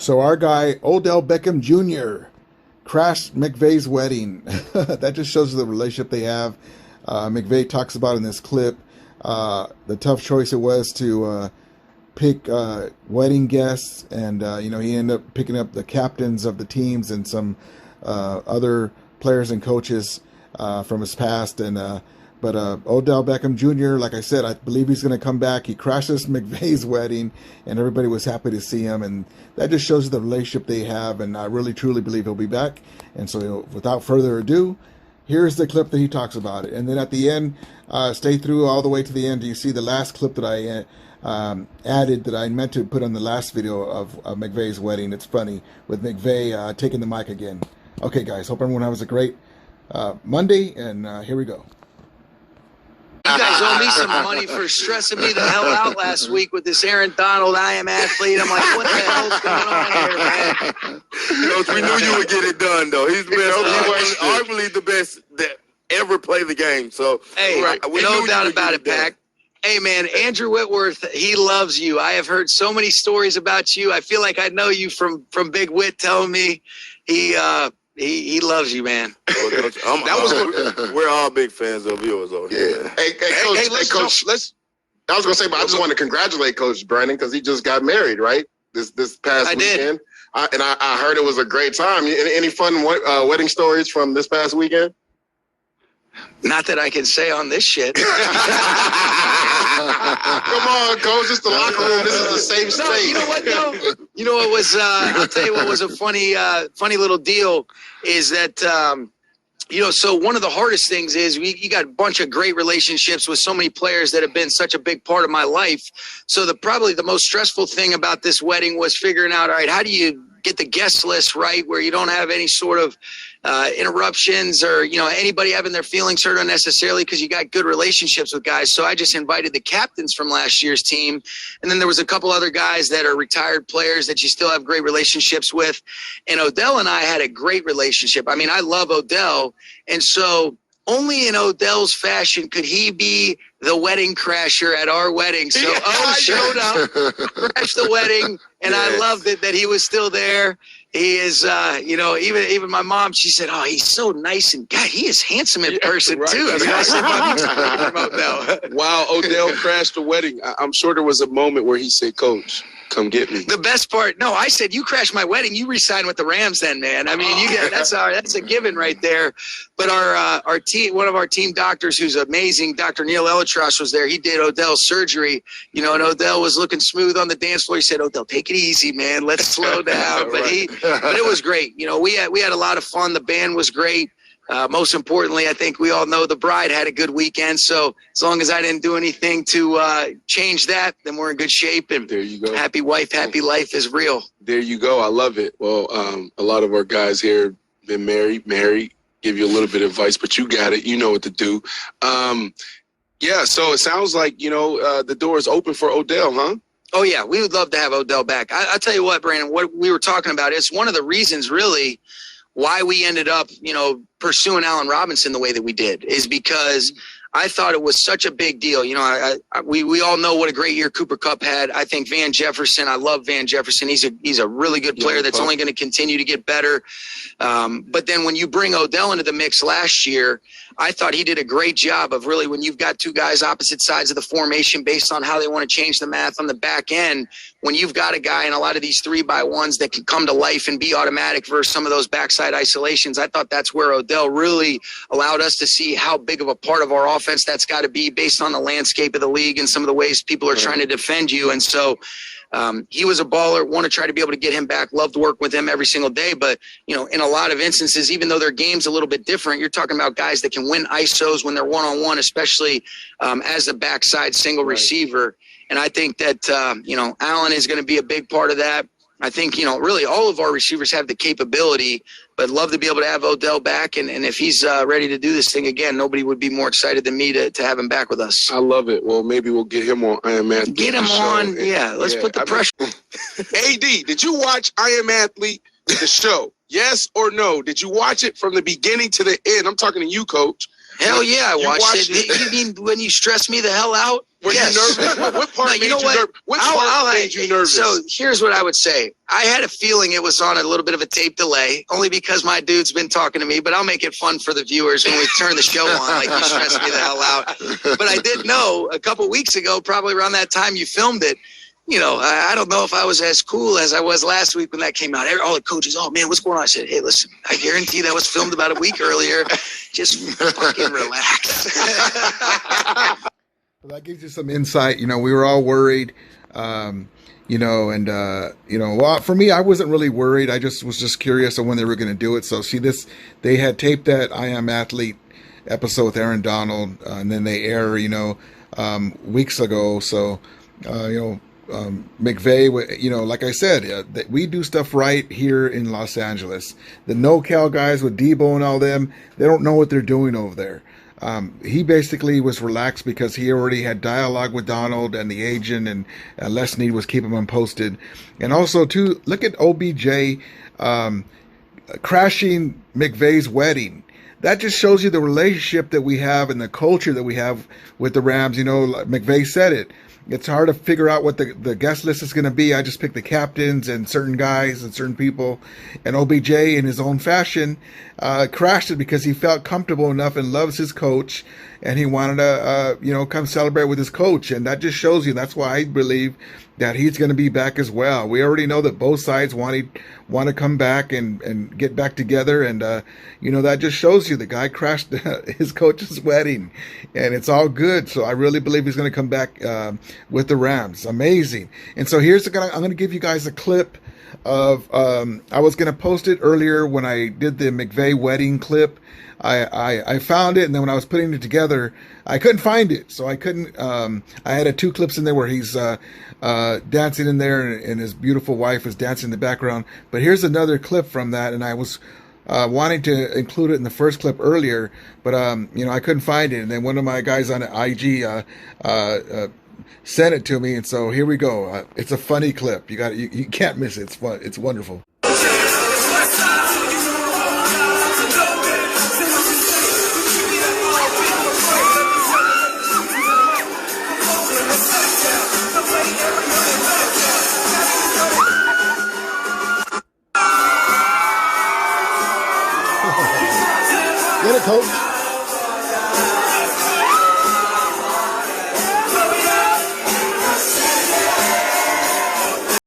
So our guy, Odell Beckham Jr., crashed Mcvay'S wedding. That just shows the relationship they have. McVay talks about in this clip the tough choice it was to pick wedding guests, and he ended up picking up the captains of the teams and some other players and coaches from his past. But Odell Beckham Jr., like I said, I believe he's going to come back. He crashes McVay's wedding, and everybody was happy to see him. And that just shows the relationship they have, and I really, truly believe he'll be back. And so without further ado, here's the clip that he talks about it. And then at the end, stay through all the way to the end. You see the last clip that I added that I meant to put on the last video of McVay's wedding. It's funny, with McVay taking the mic again. Okay, guys, hope everyone has a great Monday, and here we go. You guys owe me some money for stressing me the hell out last week with this Aaron Donald, I am athlete. I'm like, what the hell's going on here, man? Coach, we knew you would get it done, though. He's the best. He was arguably the best that ever played the game. So, hey, no doubt about it, Pac. Hey, man, Andrew Whitworth, he loves you. I have heard so many stories about you. I feel like I know you from Big Whit telling me he loves you, man. We're all big fans of yours, though. Yeah. Hey, Coach. I was gonna say, but I just want to congratulate Coach Brandon because he just got married, right? This past weekend. I heard it was a great time. Any fun wedding stories from this past weekend? Not that I can say on this shit. Come on, Coach. It's the locker room. This is a safe space. No, you know what, though? You know what was, I'll tell you what was a funny little deal is that, so one of the hardest things is you got a bunch of great relationships with so many players that have been such a big part of my life. So probably the most stressful thing about this wedding was figuring out, all right, how do you get the guest list right where you don't have any sort of interruptions or, anybody having their feelings hurt unnecessarily because you got good relationships with guys. So I just invited the captains from last year's team. And then there was a couple other guys that are retired players that you still have great relationships with. And Odell and I had a great relationship. I mean, I love Odell. And so only in Odell's fashion could he be the wedding crasher at our wedding. So showed up, crashed the wedding, and I loved it that he was still there. He is, even my mom, she said, oh, he's so nice, and God, he is handsome in person, too. I mean, I said, Mom, you talking about Odell. Wow, Odell crashed the wedding. I'm sure there was a moment where he said, Coach, come get me. The best part, no, I said, you crashed my wedding, you re-signed with the Rams then, man. I mean, that's a given right there. But our team, one of our team doctors who's amazing, Dr. Neil Elitrosh was there. He did Odell's surgery, and Odell was looking smooth on the dance floor. He said, Odell, take it easy, man. Let's slow down. But but it was great. We had a lot of fun. The band was great. Most importantly, I think we all know the bride had a good weekend. So as long as I didn't do anything to change that, then we're in good shape. And there you go. Happy wife, happy life is real. There you go. I love it. Well, a lot of our guys here been married, give you a little bit of advice, but you got it. You know what to do. So it sounds like, the door is open for Odell, huh? Oh, yeah. We would love to have Odell back. I'll tell you what, Brandon, what we were talking about is one of the reasons really why we ended up, pursuing Allen Robinson the way that we did is because I thought it was such a big deal. We all know what a great year Cooper Kupp had. I think Van Jefferson, I love Van Jefferson. He's a really good player that's only going to continue to get better. But then when you bring Odell into the mix last year, I thought he did a great job of really when you've got two guys opposite sides of the formation based on how they want to change the math on the back end, when you've got a guy in a lot of these 3x1s that can come to life and be automatic versus some of those backside isolations, I thought that's where Odell really allowed us to see how big of a part of our offense that's got to be based on the landscape of the league and some of the ways people are trying to defend you. And so he was a baller, want to try to be able to get him back, love to work with him every single day. But, in a lot of instances, even though their game's a little bit different, you're talking about guys that can win ISOs when they're one-on-one, especially as a backside single receiver. And I think that, Allen is going to be a big part of that. I think, really all of our receivers have the capability, but love to be able to have Odell back. And if he's ready to do this thing again, nobody would be more excited than me to have him back with us. I love it. Well, maybe we'll get him on I Am Athlete. Get him on. Yeah, let's put the pressure. AD, did you watch I Am Athlete, the show? Yes or no? Did you watch it from the beginning to the end? I'm talking to you, Coach. Hell yeah, I watched watched it. it? You mean when you stress me the hell out? Were Yes. you nervous? What part made you nervous? What part made you nervous? So here's what I would say. I had a feeling it was on a little bit of a tape delay, only because my dude's been talking to me, but I'll make it fun for the viewers when we turn the show on, like you stress me the hell out. But I did know a couple weeks ago, probably around that time you filmed it, you know, I don't know if I was as cool as I was last week when that came out. All the coaches, oh man, what's going on? I said, hey, listen, I guarantee that was filmed about a week earlier. Just fucking relax. Well, that gives you some insight. You know, we were all worried, you know, and, you know, well, for me, I wasn't really worried. I just was just curious on when they were going to do it. So see this, they had taped that I Am Athlete episode with Aaron Donald, and then they air, you know, weeks ago. So, you know, McVay, you know, like I said, that we do stuff right here in Los Angeles. The NoCal guys with Debo and all them, they don't know what they're doing over there. He basically was relaxed because he already had dialogue with Donald and the agent, and Les Snead was keeping him posted. And also, too, look at OBJ crashing McVay's wedding. That just shows you the relationship that we have and the culture that we have with the Rams. You know, McVay said it. It's hard to figure out what the guest list is going to be. I just pick the captains and certain guys and certain people. And OBJ, in his own fashion, crashed it because he felt comfortable enough and loves his coach. And he wanted to, you know, come celebrate with his coach. And that just shows you, that's why I believe that he's going to be back as well. We already know that both sides want to come back and get back together. And, you know, that just shows you the guy crashed his coach's wedding. And it's all good. So I really believe he's going to come back with the Rams. Amazing. And so I'm going to give you guys a clip of, I was going to post it earlier when I did the McVay wedding clip. I found it, and then when I was putting it together, I couldn't find it. So I couldn't, I had 2 clips in there where he's dancing in there, and his beautiful wife is dancing in the background. But here's another clip from that, and I was wanting to include it in the first clip earlier, but you know, I couldn't find it. And then one of my guys on IG sent it to me, and so here we go. It's a funny clip. You can't miss it. It's fun. It's wonderful. Get it, coach.